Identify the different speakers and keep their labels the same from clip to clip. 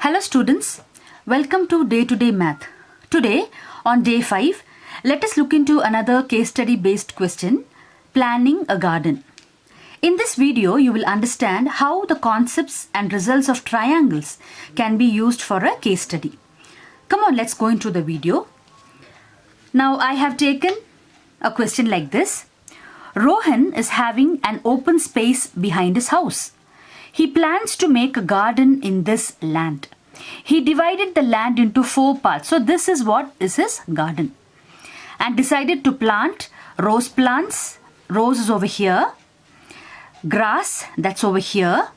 Speaker 1: Hello students, welcome to Day-to-Day Math. Today on day 5, let us look into another case study based question, planning a garden. In this video, you will understand how the concepts and results of triangles can be used for a case study. Come on, let's go into the video. Now I have taken a question like this. Rohan is having an open space behind his house. He plans to make a garden in this land. He divided the land into 4 parts. So this is what is his garden. And decided to plant rose plants. Rose is over here. Grass, that's over here.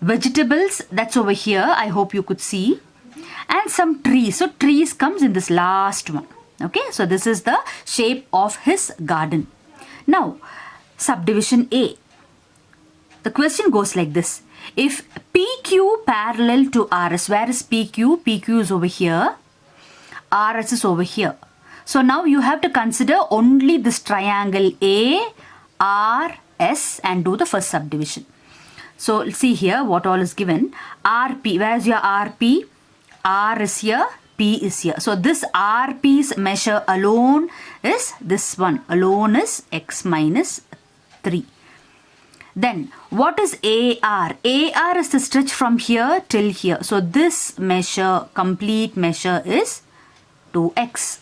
Speaker 1: Vegetables, that's over here. I hope you could see. And some trees. So trees comes in this last one. Okay, so this is the shape of his garden. Now, subdivision A. The question goes like this. If PQ parallel to RS, where is PQ? PQ is over here. RS is over here. So now you have to consider only this triangle ARS and do the first subdivision. So see here what all is given. RP, where is your RP? R is here, P is here. So this RP's measure alone is this one. Alone is x minus 3. Then what is AR? AR is the stretch from here till here. So this measure, complete measure is 2x.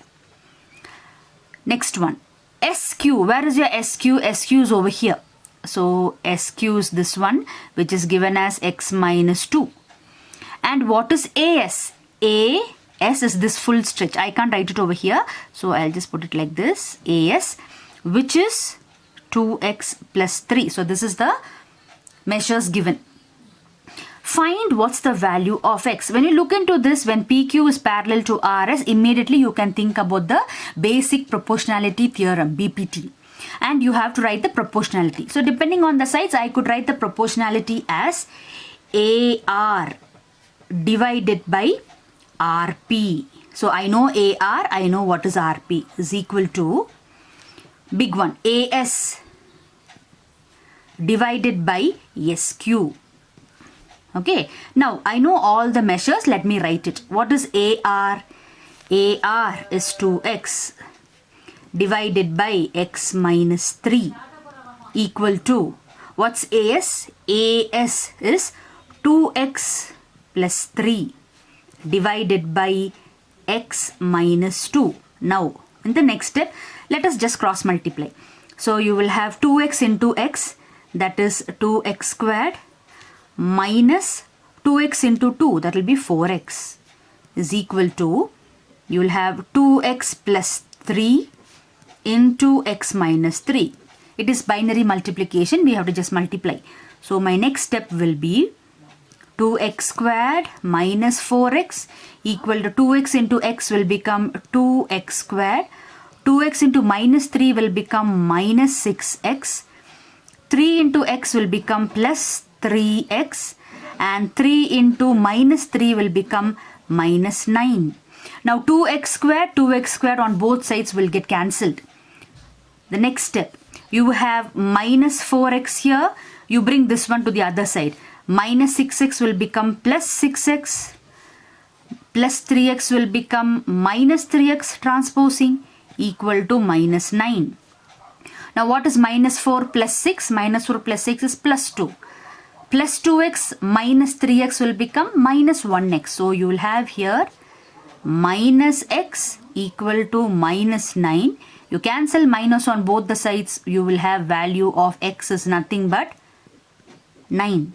Speaker 1: Next one. SQ. Where is your SQ? SQ is over here. So SQ is this one, which is given as x minus 2. And what is AS? AS is this full stretch. I can't write it over here. So I'll just put it like this. AS, which is 2x plus 3. So this is the measures given. Find what's the value of x. When you look into this, when PQ is parallel to RS, immediately you can think about the basic proportionality theorem, BPT. And you have to write the proportionality. So depending on the sides, I could write the proportionality as AR divided by RP. So I know AR, I know what is RP is equal to big one, AS divided by SQ. Okay, now I know all the measures. Let me write it. What is AR? AR is 2x divided by x minus 3 equal to, what's AS? AS is 2x plus 3 divided by x minus 2. Now, in the next step, let us just cross multiply. So you will have 2x into x, that is 2x squared, minus 2x into 2, that will be 4x, is equal to, you will have 2x plus 3 into x minus 3. It is binary multiplication, we have to just multiply. So my next step will be 2x squared minus 4x equal to 2x into x will become 2x squared. 2x into minus 3 will become minus 6x. 3 into x will become plus 3x. And 3 into minus 3 will become minus 9. Now 2x squared on both sides will get cancelled. The next step, you have minus 4x here. You bring this one to the other side. Minus 6x will become plus 6x. Plus 3x will become minus 3x transposing equal to minus 9. Now what is minus 4 plus 6? Minus 4 plus 6 is plus 2. Plus 2x minus 3x will become minus 1x. So you will have here minus x equal to minus 9. You cancel minus on both the sides. You will have value of x is nothing but 9.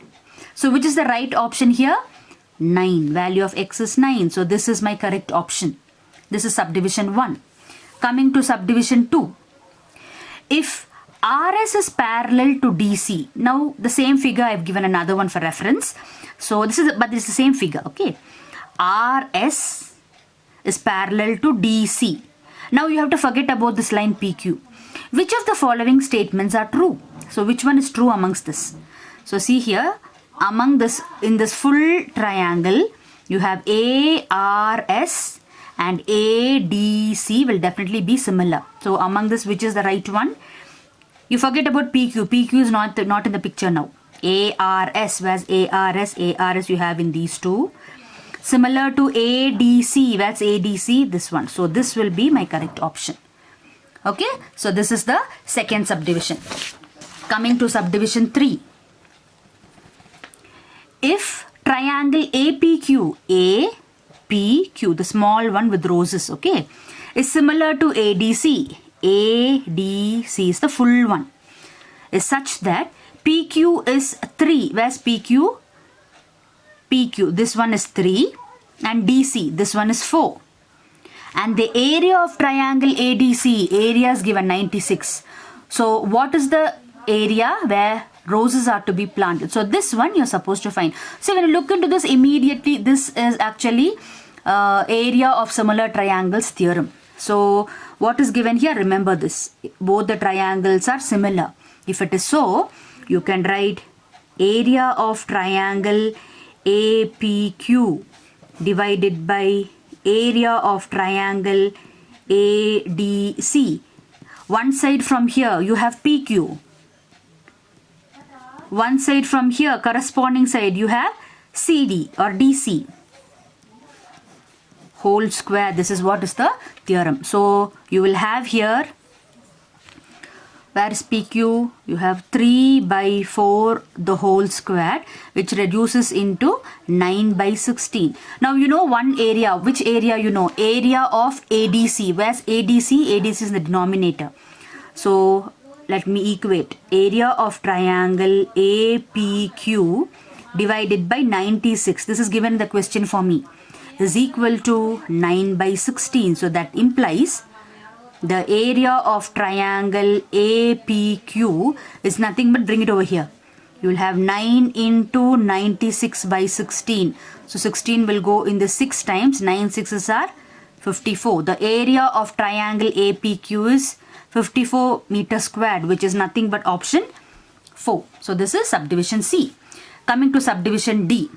Speaker 1: So which is the right option here? 9. Value of x is 9. So this is my correct option. This is subdivision 1. Coming to subdivision 2. If RS is parallel to DC. Now the same figure I have given another one for reference. So this is the same figure. Okay. RS is parallel to DC. Now you have to forget about this line PQ. Which of the following statements are true? So which one is true amongst this? So see here, among this, in this full triangle, you have ARS and ADC will definitely be similar. So among this, which is the right one? You forget about PQ. PQ is not in the picture now. ARS, where's ARS? ARS you have in these two. Similar to ADC, where's ADC? This one. So this will be my correct option. Okay, so this is the second subdivision. Coming to subdivision 3. If triangle APQ, APQ, the small one with roses, okay, is similar to ADC, ADC is the full one, is such that PQ is 3. Where's PQ? PQ, this one is 3, and DC, this one is 4. And the area of triangle ADC, area is given 96. So what is the area where roses are to be planted? So this one you're supposed to find. So when you look into this immediately, this is actually area of similar triangles theorem. So what is given here? Remember this. Both the triangles are similar. If it is so, you can write area of triangle APQ divided by area of triangle ADC. One side from here you have PQ. One side from here, corresponding side, you have CD or DC. Whole square. This is what is the theorem. So you will have here, where is PQ? You have 3 by 4 the whole square, which reduces into 9 by 16. Now you know one area. Which area you know? Area of ADC. Where's ADC? ADC is the denominator. So let me equate. Area of triangle APQ divided by 96. This is given in the question for me. Is equal to 9 by 16. So that implies the area of triangle APQ is nothing but, bring it over here. You will have 9 into 96 by 16. So 16 will go in the 6 times. 9 6s are 54. The area of triangle APQ is 54 meters squared, which is nothing but option 4. So this is subdivision C. Coming to subdivision D.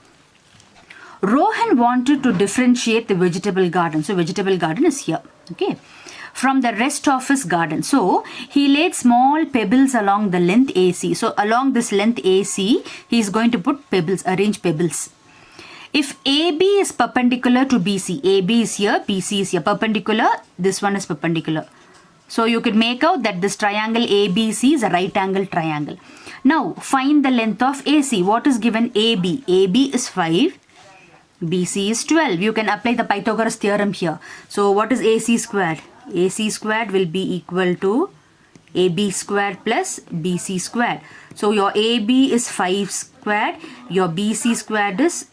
Speaker 1: Rohan wanted to differentiate the vegetable garden. So vegetable garden is here. Okay. From the rest of his garden. So he laid small pebbles along the length AC. So along this length AC, he is going to put pebbles, arrange pebbles. If AB is perpendicular to BC, AB is here, BC is here, perpendicular, this one is perpendicular. So you could make out that this triangle ABC is a right angle triangle. Now find the length of AC. What is given? AB. AB is 5. BC is 12. You can apply the Pythagoras theorem here. So what is AC squared? AC squared will be equal to AB squared plus BC squared. So your AB is 5 squared. Your BC squared is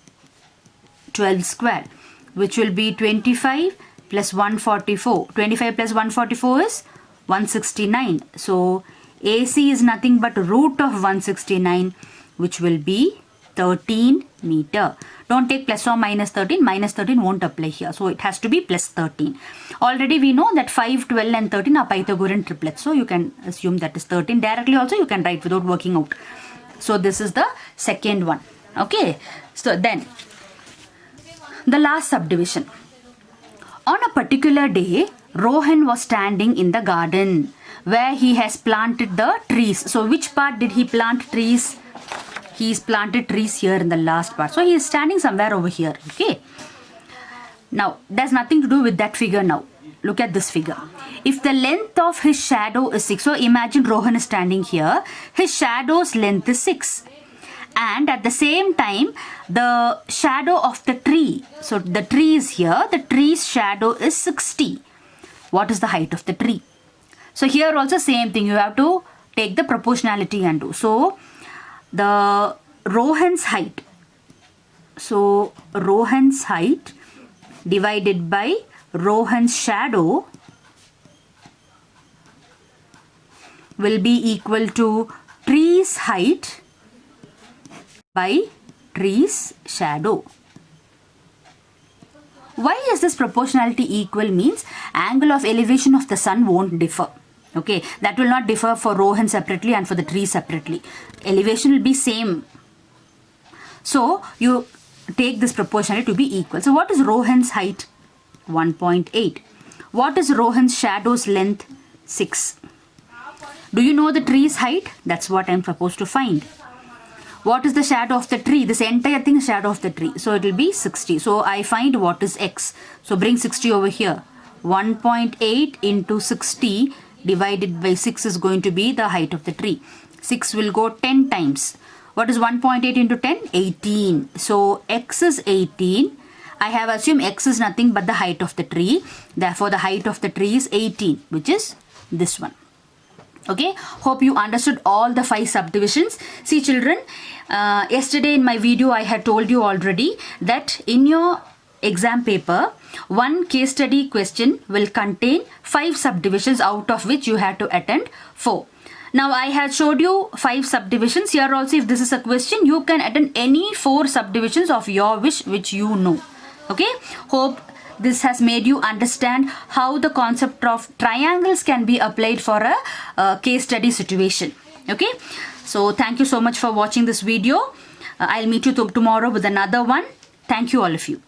Speaker 1: 12 squared, which will be 25 plus 144. 25 plus 144 is 169. So AC is nothing but root of 169, which will be 13 meter. Don't take plus or minus 13. Minus 13 won't apply here. So it has to be plus 13. Already we know that 5, 12 and 13 are Pythagorean triplets. So you can assume that is 13. Directly also you can write without working out. So this is the second one. Okay. So then the last subdivision. On a particular day, Rohan was standing in the garden where he has planted the trees. So which part did he plant trees? He's planted trees here in the last part. So he is standing somewhere over here. Okay. Now, there's nothing to do with that figure now. Look at this figure. If the length of his shadow is 6. So imagine Rohan is standing here. His shadow's length is 6. And at the same time, the shadow of the tree. So the tree is here. The tree's shadow is 60. What is the height of the tree? So here also same thing. You have to take the proportionality and do. So the Rohan's height. So Rohan's height divided by Rohan's shadow will be equal to tree's height by tree's shadow. Why is this proportionality equal? Means angle of elevation of the sun won't differ. Okay, that will not differ for Rohan separately and for the tree separately. Elevation will be same. So you take this proportionality to be equal. So what is Rohan's height? 1.8. What is Rohan's shadow's length? 6. Do you know the tree's height? That's what I'm supposed to find. What is the shadow of the tree? This entire thing is shadow of the tree. So it will be 60. So I find what is x. So bring 60 over here. 1.8 into 60 divided by 6 is going to be the height of the tree. 6 will go 10 times. What is 1.8 into 10? 18. So x is 18. I have assumed x is nothing but the height of the tree. Therefore, the height of the tree is 18, which is this one. Okay, hope you understood all the 5 subdivisions. See children, yesterday in my video I had told you already that in your exam paper, one case study question will contain 5 subdivisions, out of which you had to attend 4. Now I had showed you 5 subdivisions. Here also, if this is a question, you can attend any 4 subdivisions of your wish which you know. Okay, hope this has made you understand how the concept of triangles can be applied for a case study situation. Okay, so thank you so much for watching this video. I'll meet you tomorrow with another one. Thank you all of you.